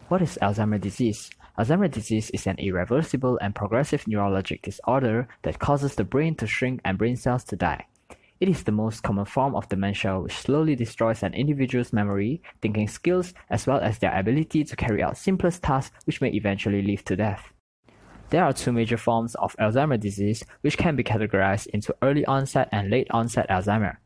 What is Alzheimer's disease? Alzheimer's disease is an irreversible and progressive neurologic disorder that causes the brain to shrink and brain cells to die. It is the most common form of dementia which slowly destroys an individual's memory, thinking skills, as well as their ability to carry out simplest tasks which may eventually lead to death. There are two major forms of Alzheimer's disease which can be categorized into early onset and late onset Alzheimer.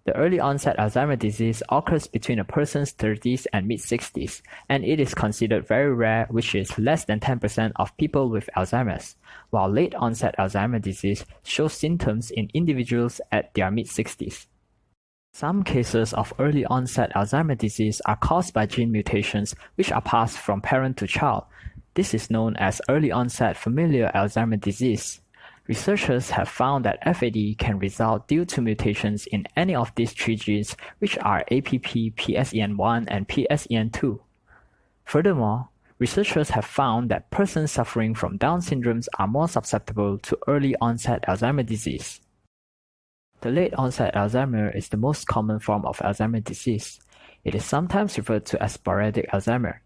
The early onset Alzheimer's disease occurs between a person's 30s and mid-60s, and it is considered very rare, which is less than 10% of people with Alzheimer's, while late onset Alzheimer's disease shows symptoms in individuals at their mid-60s. Some cases of early onset Alzheimer's disease are caused by gene mutations which are passed from parent to child. This is known as early onset familial Alzheimer's disease. Researchers have found that FAD can result due to mutations in any of these three genes, which are APP, PSEN1, and PSEN2. Furthermore, researchers have found that persons suffering from Down syndromes are more susceptible to early onset Alzheimer's disease. The late onset Alzheimer is the most common form of Alzheimer's disease. It is sometimes referred to as sporadic Alzheimer.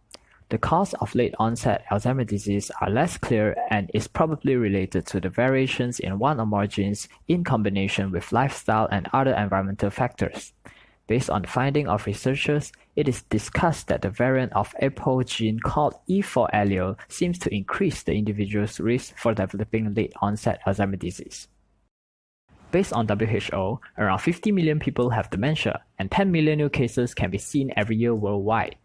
The cause of late-onset Alzheimer's disease are less clear and is probably related to the variations in one or more genes in combination with lifestyle and other environmental factors. Based on the finding of researchers, it is discussed that the variant of APOE gene called E4 allele seems to increase the individual's risk for developing late-onset Alzheimer's disease. Based on WHO, around 50 million people have dementia, and 10 million new cases can be seen every year worldwide.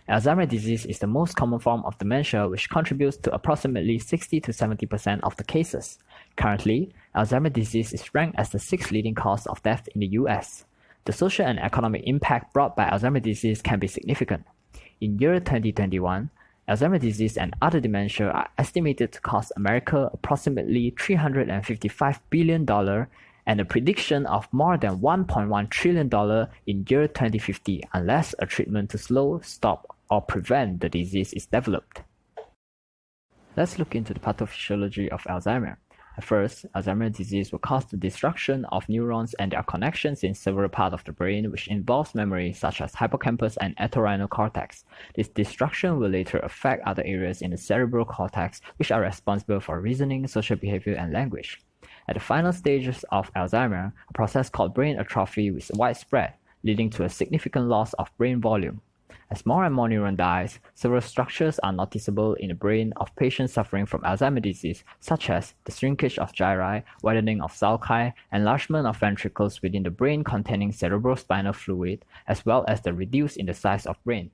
Alzheimer's disease is the most common form of dementia, which contributes to approximately 60 to 70% of the cases. Currently, Alzheimer's disease is ranked as the sixth leading cause of death in the US. The social and economic impact brought by Alzheimer's disease can be significant. In year 2021, Alzheimer's disease and other dementia are estimated to cost America approximately $355 billion and a prediction of more than $1.1 trillion in year 2050 unless a treatment to slow, stop, or prevent the disease is developed. Let's look into the pathophysiology of Alzheimer. At first, Alzheimer's disease will cause the destruction of neurons and their connections in several parts of the brain, which involves memory such as hippocampus and entorhinal cortex. This destruction will later affect other areas in the cerebral cortex, which are responsible for reasoning, social behavior, and language. At the final stages of Alzheimer, a process called brain atrophy is widespread, leading to a significant loss of brain volume. As more and more neurons die, several structures are noticeable in the brain of patients suffering from Alzheimer's disease, such as the shrinkage of gyri, widening of sulci, enlargement of ventricles within the brain containing cerebrospinal fluid, as well as the reduce in the size of brain.